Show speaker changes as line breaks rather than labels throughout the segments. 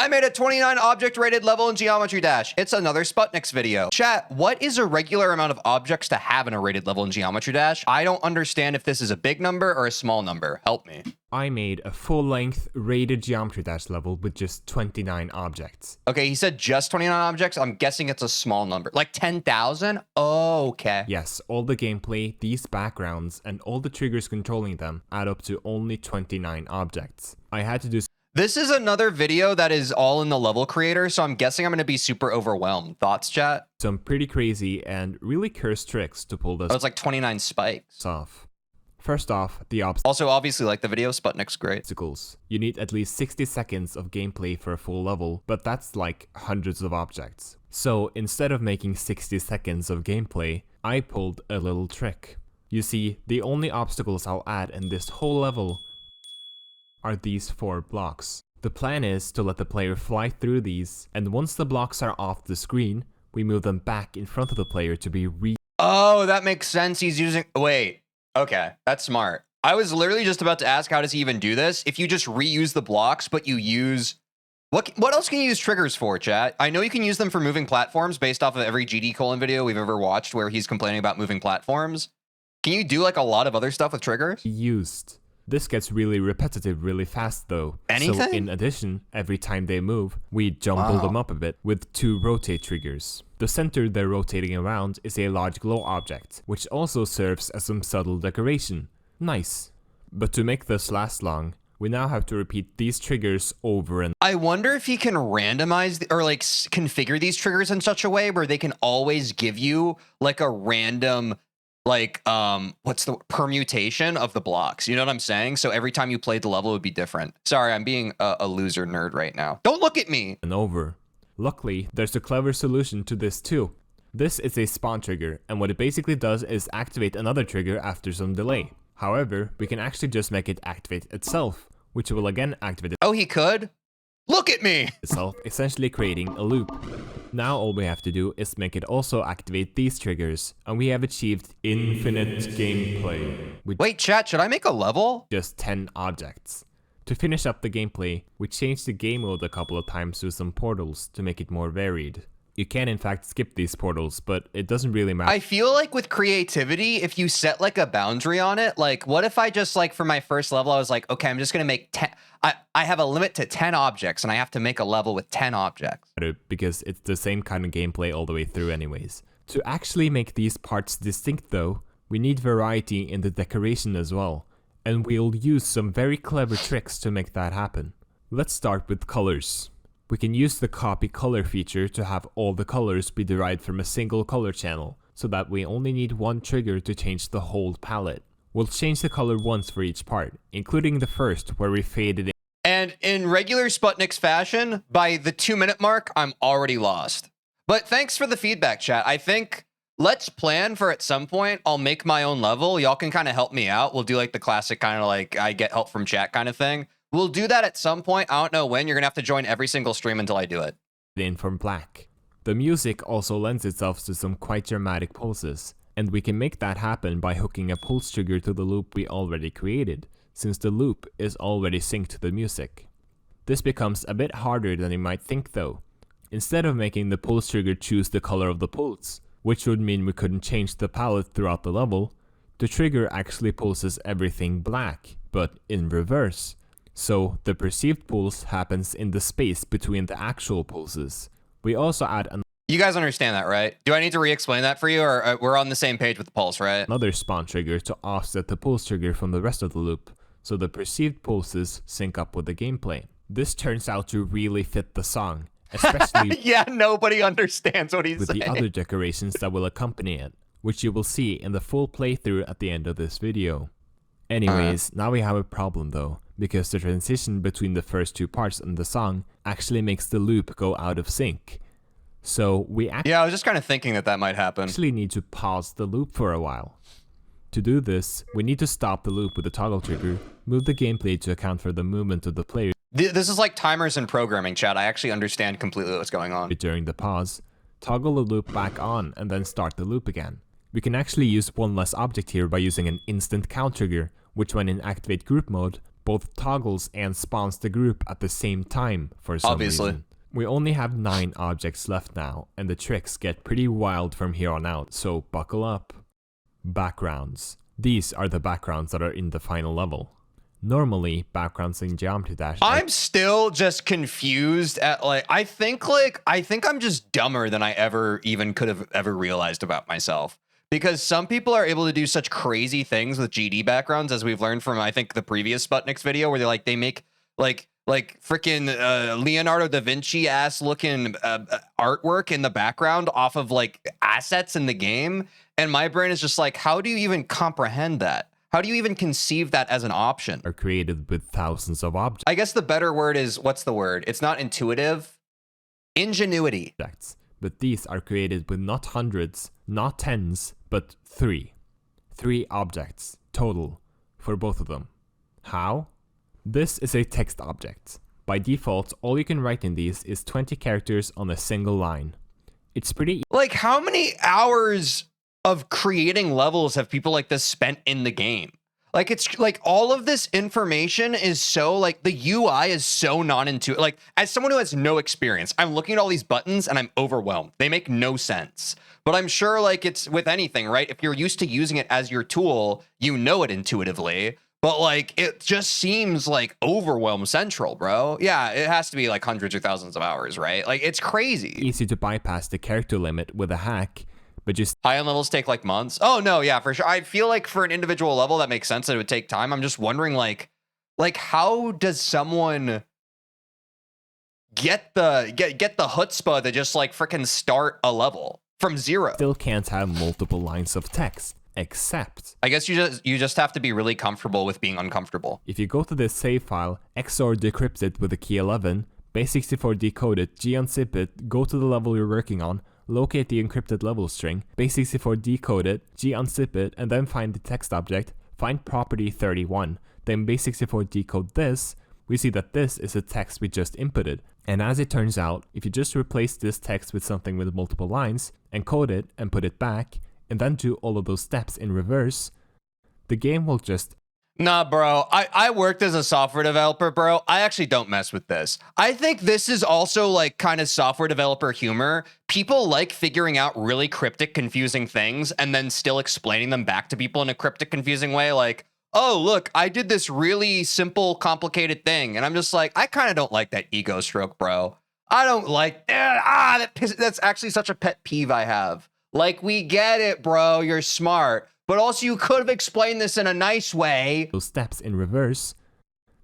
I made a 29 object rated level in Geometry Dash. It's another Sputnik's video. Chat, what is a regular amount of objects to have in a rated level in Geometry Dash? I don't understand if this is a big number or a small number. Help me.
I made a full-length rated Geometry Dash level with just 29 objects.
Okay, he said just 29 objects. I'm guessing it's a small number. Like 10,000? Oh, okay.
Yes, all the gameplay, these backgrounds, and all the triggers controlling them add up to only 29 objects. I had to do...
This is another video that is all in the level creator, so I'm guessing I'm going to be super overwhelmed. Thoughts, chat?
some pretty crazy and really cursed tricks to pull this
Oh, it's like 29 spikes.
off. First off, the
Also, obviously, like the video, Sputnik's great.
obstacles. You need at least 60 seconds of gameplay for a full level, but that's like hundreds of objects. So instead of making 60 seconds of gameplay, I pulled a little trick. You see, the only obstacles I'll add in this whole level are these 4 blocks. The plan is to let the player fly through these, and once the blocks are off the screen, we move them back in front of the player to be
Oh, that makes sense. He's using... Wait. Okay, that's smart. I was literally just about to ask, how does he even do this? If you just reuse the blocks, but you use... What else can you use triggers for, chat? I know you can use them for moving platforms based off of every GD colon video we've ever watched where he's complaining about moving platforms. Can you do like a lot of other stuff with triggers?
used. This gets really repetitive really fast though.
Anything?
So in addition, every time they move, we jumble them up a bit with 2 rotate triggers. The center they're rotating around is a large glow object, which also serves as some subtle decoration. Nice. But to make this last long, we now have to repeat these triggers over and
I wonder if he can randomize or like configure these triggers in such a way where they can always give you like a random like what's the permutation of the blocks, you know what I'm saying? So every time you played the level it would be different. Sorry, I'm being a loser nerd right now. Don't look at me.
over. Luckily, there's a clever solution to this too. This is a spawn trigger, and what it basically does is activate another trigger after some delay. However, we can actually just make it activate itself, which will again activate
Oh, he could? Look at me.
itself, essentially creating a loop. Now all we have to do is make it also activate these triggers, and we have achieved infinite gameplay with
Wait, chat, should I make a level?
just 10 objects. To finish up the gameplay, we changed the game mode a couple of times with some portals to make it more varied. You can in fact skip these portals, but it doesn't really matter.
I feel like with creativity, if you set like a boundary on it, like what if I just like for my first level, I was like, okay, I'm just going to make 10. I have a limit to 10 objects and I have to make a level with 10 objects.
Because it's the same kind of gameplay all the way through anyways. To actually make these parts distinct though, we need variety in the decoration as well, and we'll use some very clever tricks to make that happen. Let's start with colors. We can use the copy color feature to have all the colors be derived from a single color channel, so that we only need one trigger to change the whole palette. We'll change the color once for each part, including the first where we faded in.
And in regular Sputnik's fashion, by the 2-minute mark, I'm already lost. But thanks for the feedback, chat. I think let's plan for at some point, I'll make my own level. Y'all can kind of help me out. We'll do like the classic kind of like I get help from chat kind of thing. We'll do that at some point. I don't know when. You're going to have to join every single stream until I do it.
In from black. The music also lends itself to some quite dramatic pulses, and we can make that happen by hooking a pulse trigger to the loop we already created, since the loop is already synced to the music. This becomes a bit harder than you might think though. Instead of making the pulse trigger choose the color of the pulse, which would mean we couldn't change the palette throughout the level, the trigger actually pulses everything black, but in reverse. So the perceived pulse happens in the space between the actual pulses. We also add
You guys understand that, right? Do I need to re-explain that for you, or we're on the same page with the pulse, right?
another spawn trigger to offset the pulse trigger from the rest of the loop, so the perceived pulses sync up with the gameplay. This turns out to really fit the song, especially
Yeah, nobody understands what he's
with
saying.
the other decorations that will accompany it, which you will see in the full playthrough at the end of this video. Anyways, now we have a problem though, because the transition between the first 2 parts in the song actually makes the loop go out of sync. So we
Yeah, I was just kind of thinking that might happen.
actually need to pause the loop for a while. To do this, we need to stop the loop with the toggle trigger, move the gameplay to account for the movement of the player
This is like timers and programming, chat. I actually understand completely what's going on.
during the pause, toggle the loop back on, and then start the loop again. We can actually use one less object here by using an instant count trigger, which when in activate group mode, both toggles and spawns the group at the same time for some reason. We only have 9 objects left now, and the tricks get pretty wild from here on out, so buckle up. Backgrounds. These are the backgrounds that are in the final level. Normally, backgrounds in Geometry Dash...
I'm still just confused at I think I'm just dumber than I ever even could have ever realized about myself. Because some people are able to do such crazy things with GD backgrounds, as we've learned from, I think, the previous Sputnik's video, where they make like freaking Leonardo da Vinci ass looking artwork in the background off of like assets in the game. And my brain is just like, how do you even comprehend that? How do you even conceive that as an option?
Are created with thousands of objects.
I guess the better word is, what's the word? It's not intuitive. Ingenuity.
But these are created with not hundreds, not tens, but 3. 3 objects total for both of them. How? This is a text object. By default, all you can write in these is 20 characters on a single line. It's pretty...
Like, how many hours of creating levels have people like this spent in the game? Like, it's like all of this information is so like the UI is so non-intuitive. Like, as someone who has no experience, I'm looking at all these buttons and I'm overwhelmed. They make no sense. But I'm sure like it's with anything, right? If you're used to using it as your tool, you know it intuitively. But like, it just seems like overwhelm central, bro. Yeah, it has to be like hundreds or thousands of hours, right? Like, it's crazy.
Easy to bypass the character limit with a hack. But just
high-end levels take like months. Oh no, yeah, for sure. I feel like for an individual level that makes sense that it would take time. I'm just wondering like how does someone get the chutzpah to just like freaking start a level from zero?
Still can't have multiple lines of text, except
I guess you just have to be really comfortable with being uncomfortable.
If you go to this save file, XOR decrypt it with a key 11, base64 decode it, g-unzip it, go to the level you're working on, locate the encrypted level string, base64 decode it, g-unzip it, and then find the text object, find property 31, then base64 decode this, we see that this is the text we just inputted. And as it turns out, if you just replace this text with something with multiple lines, encode it and put it back, and then do all of those steps in reverse, the game will just...
Nah, bro, I worked as a software developer, bro. I actually don't mess with this. I think this is also like kind of software developer humor. People like figuring out really cryptic, confusing things and then still explaining them back to people in a cryptic, confusing way. Like, oh, look, I did this really simple, complicated thing. And I'm just like, I kind of don't like that ego stroke, bro. I don't like, that's actually such a pet peeve I have. Like, we get it, bro. You're smart. But also, you could have explained this in a nice way.
Those steps in reverse,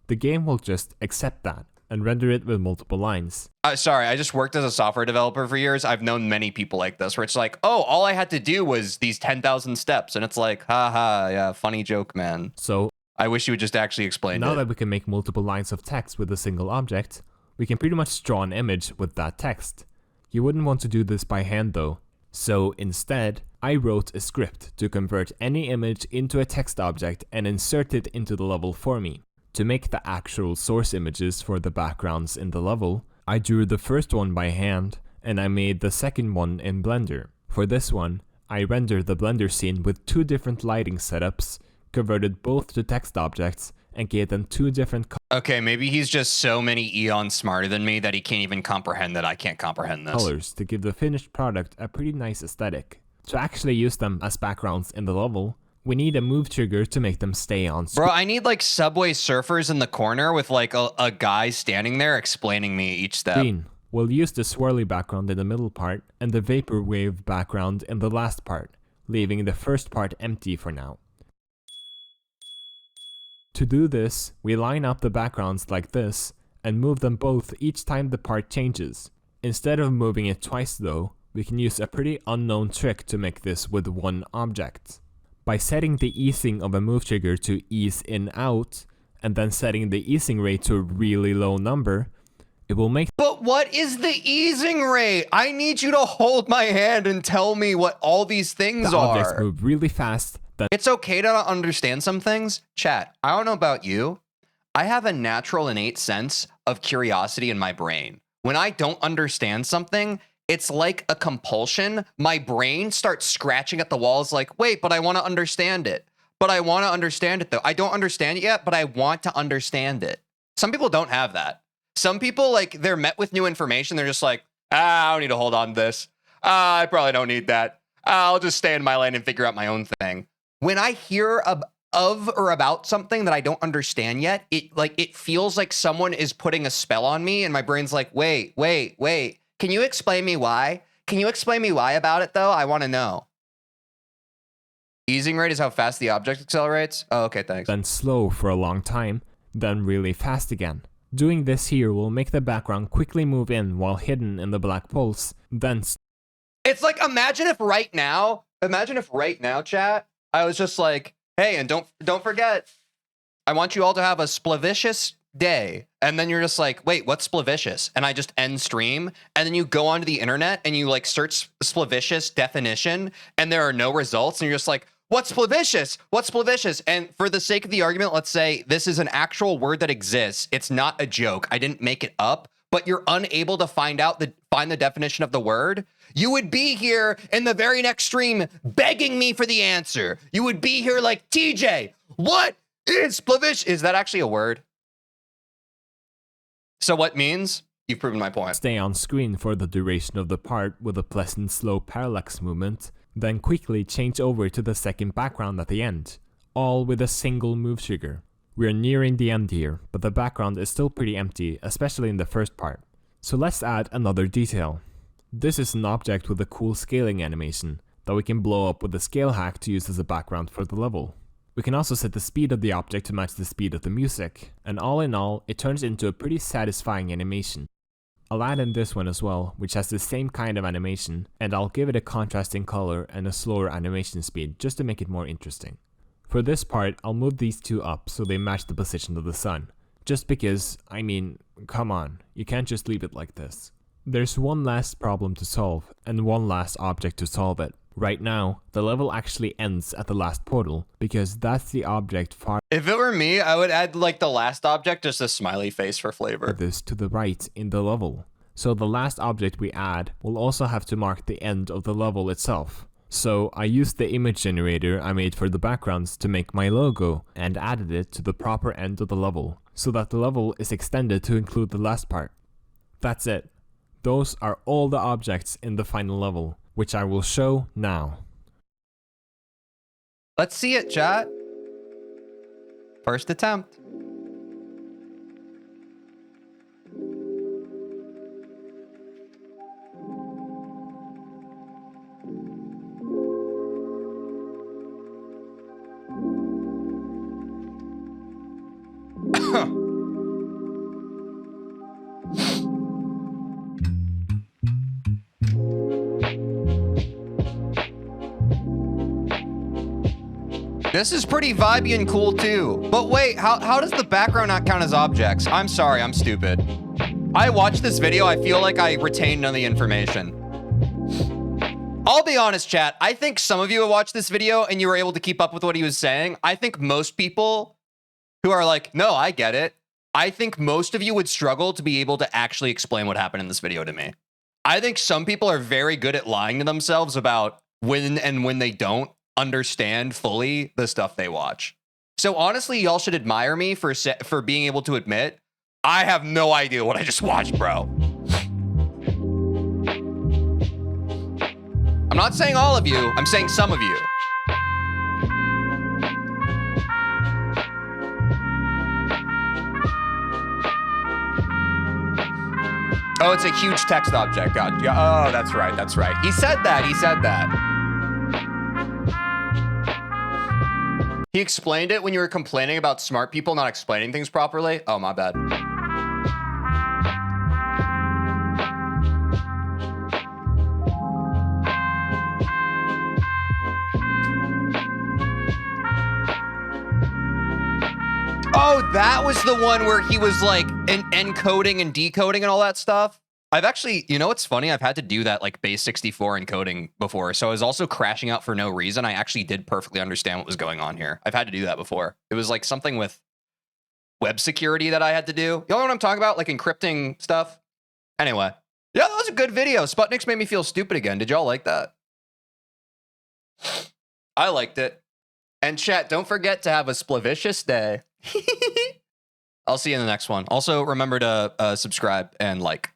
the game will just accept that and render it with multiple lines.
Sorry, I just worked as a software developer for years. I've known many people like this, where it's like, oh, all I had to do was these 10,000 steps. And it's like, haha, yeah, funny joke, man.
So,
I wish you would just actually explain it.
Now that we can make multiple lines of text with a single object, we can pretty much draw an image with that text. You wouldn't want to do this by hand though. So instead, I wrote a script to convert any image into a text object and insert it into the level for me. To make the actual source images for the backgrounds in the level, I drew the first one by hand and I made the second one in Blender. For this one, I rendered the Blender scene with 2 different lighting setups, converted both to text objects, and gave them 2 different
okay, maybe he's just so many eons smarter than me that he can't even comprehend that I can't comprehend this.
colors to give the finished product a pretty nice aesthetic. To actually use them as backgrounds in the level, we need a move trigger to make them stay on screen.
Bro, I need like Subway Surfers in the corner with like a guy standing there explaining me each step.
We'll use the swirly background in the middle part and the vaporwave background in the last part, leaving the first part empty for now. To do this, we line up the backgrounds like this and move them both each time the part changes. Instead of moving it twice though, we can use a pretty unknown trick to make this with one object. By setting the easing of a move trigger to ease in out, and then setting the easing rate to a really low number, it will make...
But what is the easing rate? I need you to hold my hand and tell me what all these things
the objects
are.
move really fast.
It's okay to not understand some things. Chat, I don't know about you. I have a natural innate sense of curiosity in my brain. When I don't understand something, it's like a compulsion. My brain starts scratching at the walls like, wait, but I want to understand it. but I want to understand it though. I don't understand it yet, but I want to understand it. Some people don't have that. Some people, like, they're met with new information. They're just like, I don't need to hold on to this. I probably don't need that. I'll just stay in my lane and figure out my own thing. When I hear of or about something that I don't understand yet, it feels like someone is putting a spell on me, and my brain's like, wait. Can you explain me why? Can you explain me why about it though? I want to know. Easing rate is how fast the object accelerates. Oh, okay, thanks.
Then slow for a long time, then really fast again. Doing this here will make the background quickly move in while hidden in the black pulse, then
it's like, imagine if right now, chat, I was just like, hey, and don't forget, I want you all to have a splavicious day. And then you're just like, wait, what's splavicious? And I just end stream. And then you go onto the internet and you like search splavicious definition and there are no results. And you're just like, what's splavicious? What's splavicious? And for the sake of the argument, let's say this is an actual word that exists. It's not a joke. I didn't make it up, but you're unable to find the definition of the word. You would be here in the very next stream begging me for the answer. You would be here like, TJ, what is splavicious? Is that actually a word? So what means? You've proven my point.
Stay on screen for the duration of the part with a pleasant slow parallax movement, then quickly change over to the second background at the end, all with a single move trigger. We're nearing the end here, but the background is still pretty empty, especially in the first part. So let's add another detail. This is an object with a cool scaling animation that we can blow up with a scale hack to use as a background for the level. We can also set the speed of the object to match the speed of the music, and all in all, it turns into a pretty satisfying animation. I'll add in this one as well, which has the same kind of animation, and I'll give it a contrasting color and a slower animation speed just to make it more interesting. For this part, I'll move these two up so they match the position of the sun. Just because, I mean, come on, you can't just leave it like this. There's one last problem to solve, and one last object to solve it. Right now, the level actually ends at the last portal, because that's the object far
If it were me, I would add like the last object, just a smiley face for flavor.
this to the right in the level. So the last object we add will also have to mark the end of the level itself. So I used the image generator I made for the backgrounds to make my logo and added it to the proper end of the level, so that the level is extended to include the last part. That's it. Those are all the objects in the final level, which I will show now.
Let's see it, chat. First attempt. This is pretty vibey and cool too. But wait, how does the background not count as objects? I'm sorry, I'm stupid. I watched this video, I feel like I retained none of the information. I'll be honest, chat. I think some of you have watched this video and you were able to keep up with what he was saying. I think most people who are like, no, I get it. I think most of you would struggle to be able to actually explain what happened in this video to me. I think some people are very good at lying to themselves about when and when they don't understand fully the stuff they watch. So honestly, y'all should admire me for being able to admit, I have no idea what I just watched, bro. I'm not saying all of you, I'm saying some of you. Oh, it's a huge text object. God. Oh, that's right. That's right. He said that. He said that. He explained it when you were complaining about smart people not explaining things properly. Oh, my bad. Oh, that was the one where he was like encoding and decoding and all that stuff. I've actually, you know what's funny? I've had to do that like base 64 encoding before. So I was also crashing out for no reason. I actually did perfectly understand what was going on here. I've had to do that before. It was like something with web security that I had to do. You know what I'm talking about? Like encrypting stuff. Anyway. Yeah, that was a good video. Sputniks made me feel stupid again. Did y'all like that? I liked it. And chat, don't forget to have a splavicious day. I'll see you in the next one. Also, remember to subscribe and like.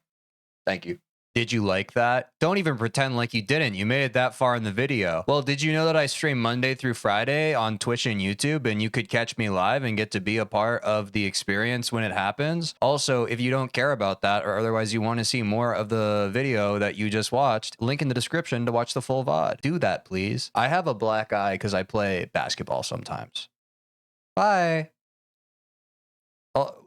Thank you. Did you like that? Don't even pretend like you didn't. You made it that far in the video. Well, did you know that I stream Monday through Friday on Twitch and YouTube, and you could catch me live and get to be a part of the experience when it happens? Also, if you don't care about that, or otherwise you want to see more of the video that you just watched, link in the description to watch the full VOD. Do that, please. I have a black eye because I play basketball sometimes. Bye. Oh,